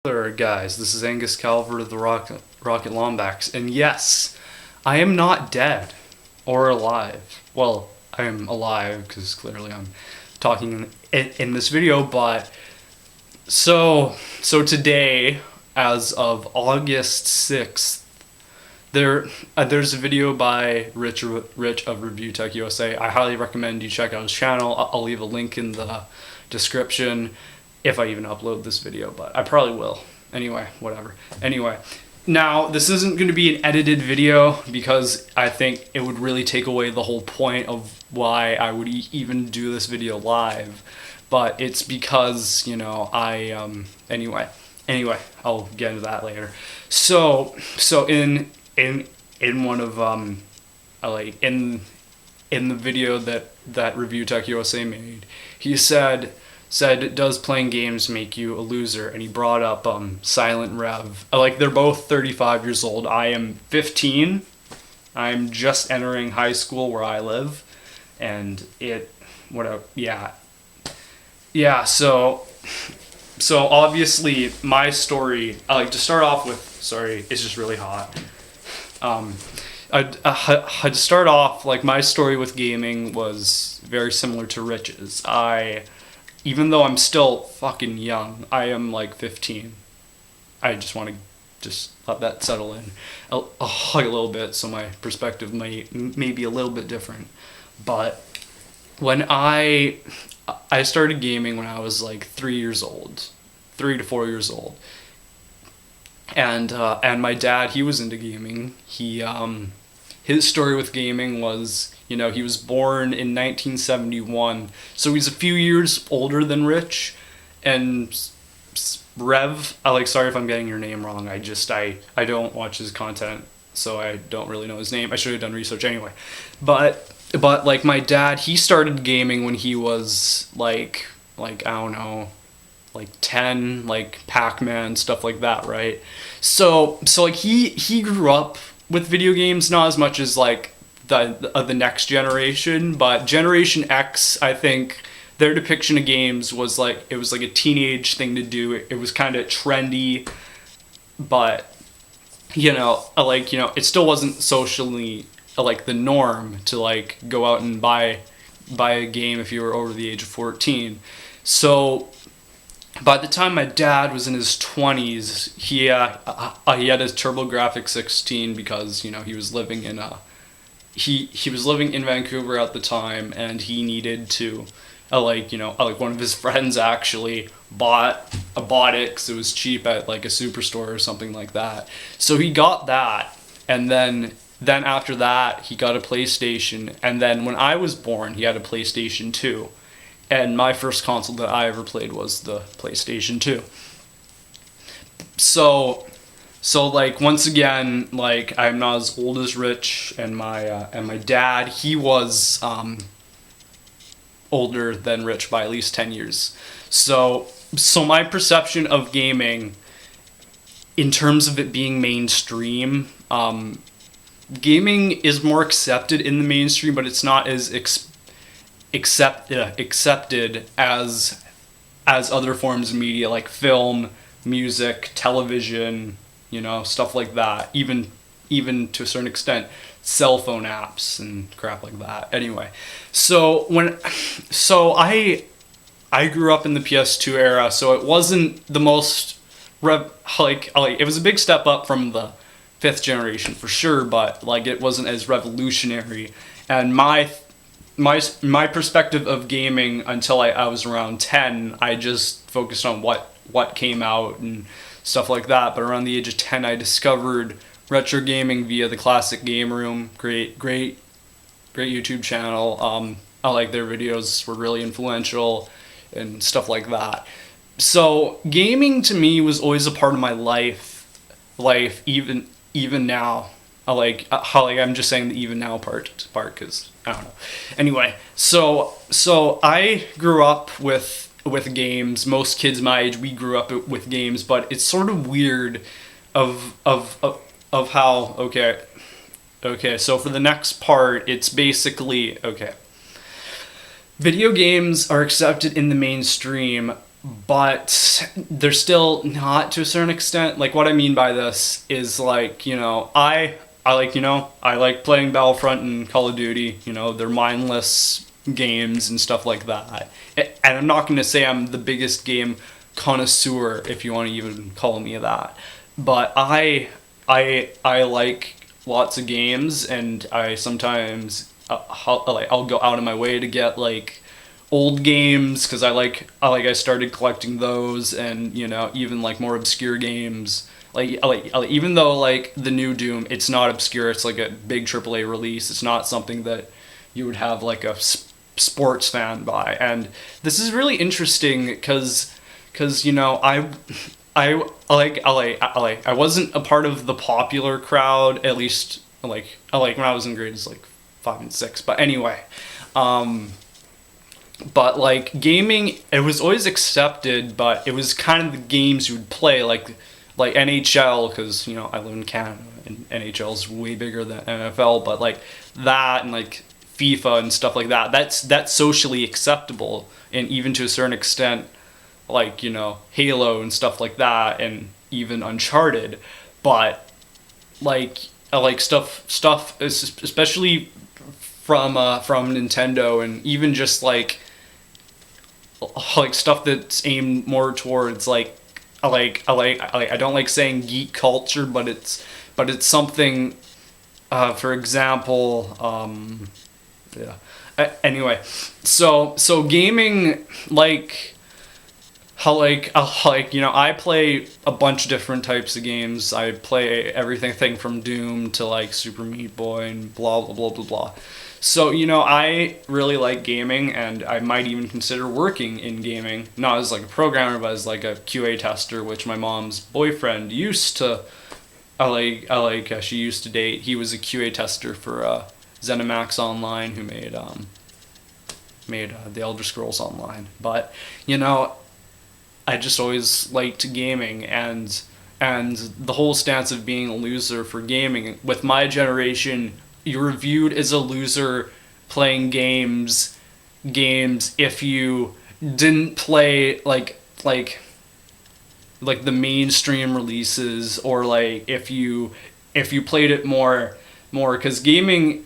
There, guys, this is Angus Calvert of the Therocketlombax, and yes, I am not dead or alive. Well, I am alive because clearly I'm talking in this video, but so today, as of August 6th, there's a video by Rich of Reviewtechusa. I highly recommend you check out his channel. I'll leave a link in the description if I even upload this video, but I probably will. Anyway, whatever. Anyway, now this isn't going to be an edited video because I think it would really take away the whole point of why I would even do this video live. But it's because, anyway, I'll get into that later. So in one of in the video that Reviewtechusa made, he said, does playing games make you a loser? And he brought up Silent Rev. They're both 35 years old. I am 15. I'm just entering high school where I live, and so obviously my story, I like to start off with, sorry, it's just really hot. I'd start off, my story with gaming was very similar to Rich's. Even though I'm still fucking young, I am 15. I just want to let that settle in a little bit, so my perspective may be a little bit different. But when I started gaming when I was 3 years old, 3 to 4 years old, and my dad, he was into gaming. His story with gaming was, he was born in 1971, so he's a few years older than Rich. And Rev, sorry if I'm getting your name wrong, I don't watch his content, so I don't really know his name. I should have done research anyway. But my dad, he started gaming when he was I don't know, 10, Pac-Man, stuff like that, right? So he grew up with video games, not as much as the next generation, but Generation X, I think their depiction of games was it was a teenage thing to do. It was kind of trendy, but it still wasn't socially the norm to go out and buy a game if you were over the age of 14. So by the time my dad was in his 20s, he had his TurboGrafx 16 because he was living in he was living in Vancouver at the time, and he needed to one of his friends actually bought it because it was cheap at a superstore or something like that. So he got that, and then after that he got a PlayStation, and then when I was born he had a PlayStation 2. And my first console that I ever played was the PlayStation 2. So once again, I'm not as old as Rich, and my dad, he was older than Rich by at least 10 years. So my perception of gaming, in terms of it being mainstream, gaming is more accepted in the mainstream, but it's not as accepted as other forms of media like film, music, television, stuff like that. Even to a certain extent, cell phone apps and crap like that. Anyway, so I grew up in the PS2 era, so it wasn't the most it was a big step up from the 5th generation for sure, but it wasn't as revolutionary. And my perspective of gaming until I was around 10, I just focused on what came out and stuff like that. But around the age of 10, I discovered retro gaming via the Classic Game Room. Great YouTube channel. I like their videos, were really influential and stuff like that. So gaming to me was always a part of my life even now. I'm just saying the even now part because I don't know. Anyway, so I grew up with games. Most kids my age, we grew up with games, but it's sort of weird of how okay. So for the next part, it's basically okay. Video games are accepted in the mainstream but they're still not to a certain extent. Like, what I mean by this is, like, I like playing Battlefront and Call of Duty. They're mindless games and stuff like that. And I'm not going to say I'm the biggest game connoisseur, if you want to even call me that. But I like lots of games, and I sometimes I'll go out of my way to get like old games, because I started collecting those, and even like more obscure games. Even though like the new Doom, it's not obscure. It's like a big AAA release. It's not something that you would have like a sports fan buy. And this is really interesting because I wasn't a part of the popular crowd, at least when I was in grades like 5 and 6. But anyway, but like gaming, it was always accepted, but it was kind of the games you would play, like NHL, because I live in Canada and NHL is way bigger than NFL, but like that and like FIFA and stuff like that, that's socially acceptable, and even to a certain extent, like Halo and stuff like that, and even Uncharted. But like stuff especially from Nintendo, and even just like stuff that's aimed more towards I don't like saying geek culture, but it's something, for example, yeah. Anyway, so gaming, I play a bunch of different types of games. I play everything from Doom to like Super Meat Boy and blah blah blah blah blah. So I really like gaming, and I might even consider working in gaming, not as like a programmer, but as like a QA tester, which my mom's boyfriend used to. She used to date. He was a QA tester for ZeniMax Online, who made the Elder Scrolls Online. But I just always liked gaming, and the whole stance of being a loser for gaming. With my generation, you're viewed as a loser playing games if you didn't play like the mainstream releases, or like if you played it more, because gaming,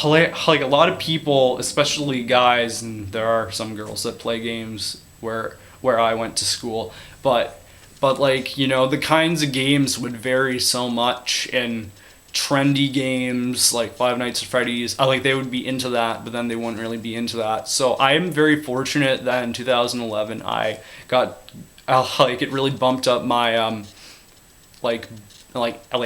like a lot of people, especially guys, and there are some girls that play games where I went to school, but the kinds of games would vary so much. And trendy games like Five Nights at Freddy's, they would be into that, but then they wouldn't really be into that. So I am very fortunate that in 2011 I got it really bumped up my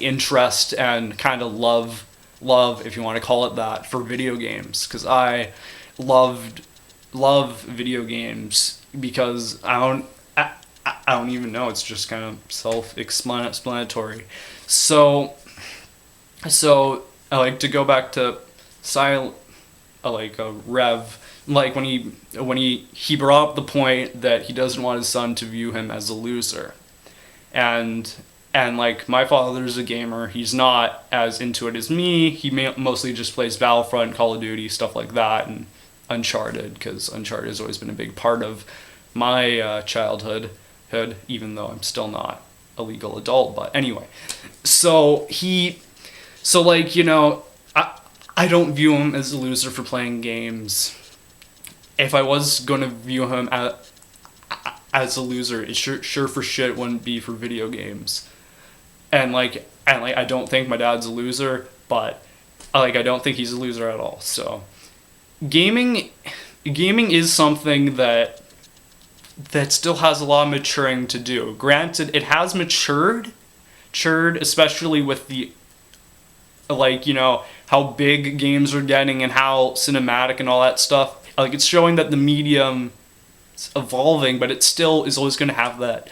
interest and kind of love, if you want to call it that, for video games, because I love video games, because I don't even know, it's just kind of self-explanatory. So I like to go back to Rev, when he brought up the point that he doesn't want his son to view him as a loser, and like, my father's a gamer. He's not as into it as me. He mostly just plays Battlefront, Call of Duty, stuff like that, and Uncharted, because Uncharted has always been a big part of my childhood, even though I'm still not a legal adult. But anyway, I don't view him as a loser for playing games. If I was going to view him as a loser, it sure for shit wouldn't be for video games. And I don't think my dad's a loser, but I don't think he's a loser at all. So gaming is something that still has a lot of maturing to do. Granted, it has matured, especially with the how big games are getting and how cinematic and all that stuff. It's showing that the medium is evolving, but it still is always going to have that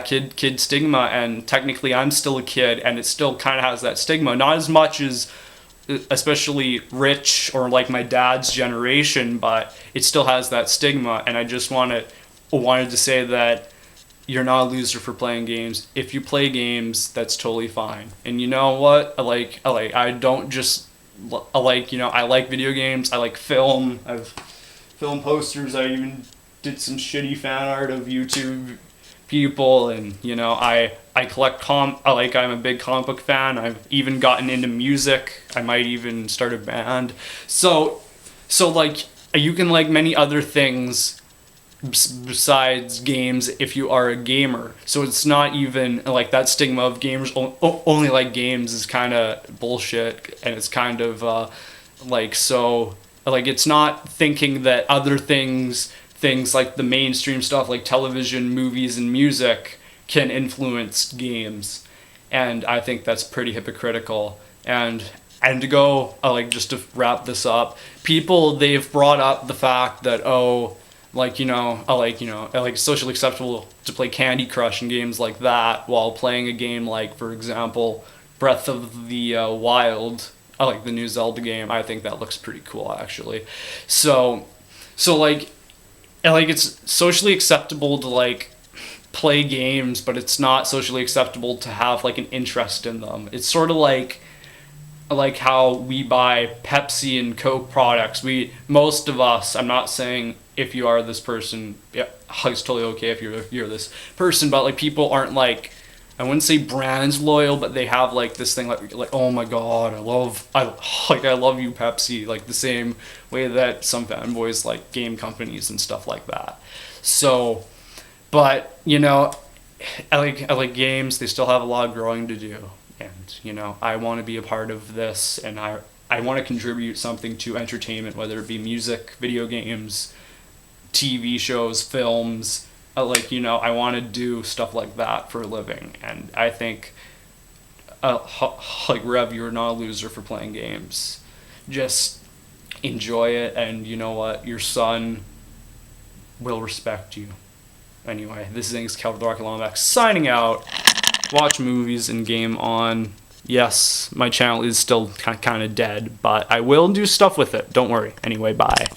kid stigma. And technically, I'm still a kid, and it still kind of has that stigma. Not as much as especially Rich or like my dad's generation, but it still has that stigma. And I just wanted to say that you're not a loser for playing games. If you play games, that's totally fine. And you know what? I don't just I like video games. I like film. I've film posters. I even did some shitty fan art of YouTube people, and you know, I collect I'm a big comic book fan. I've even gotten into music. I might even start a band. So like, you can like many other things besides games if you are a gamer. So it's not even like that stigma of gamers only like games is kind of bullshit, and it's kind of like, so like, it's not thinking that other things like the mainstream stuff like television, movies, and music can influence games. And I think that's pretty hypocritical. And to go like, just to wrap this up, they've brought up the fact that, oh, like, you know, like socially acceptable to play Candy Crush and games like that while playing a game like, for example, Breath of the Wild. I like the new Zelda game. I think that looks pretty cool, actually. So like, it's socially acceptable to like play games, but it's not socially acceptable to have like an interest in them. It's sort of like how we buy Pepsi and Coke products. Most of us, I'm not saying if you are this person, yeah, it's totally okay if you're this person, but like, people aren't like, I wouldn't say brands loyal, but they have like this thing like oh my god, I love you, Pepsi, like the same way that some fanboys like game companies and stuff like that. So, but you know, I like games. They still have a lot of growing to do, and you know, I want to be a part of this, and I want to contribute something to entertainment, whether it be music, video games, TV shows, films. Like, you know, I want to do stuff like that for a living, and I think like, Rev, you're not a loser for playing games. Just enjoy it, and you know what, your son will respect you. Anyway, this is Therocketlombax signing out. Watch movies and game on. Yes, my channel is still kind of dead, but I will do stuff with it. Don't worry. Anyway, bye.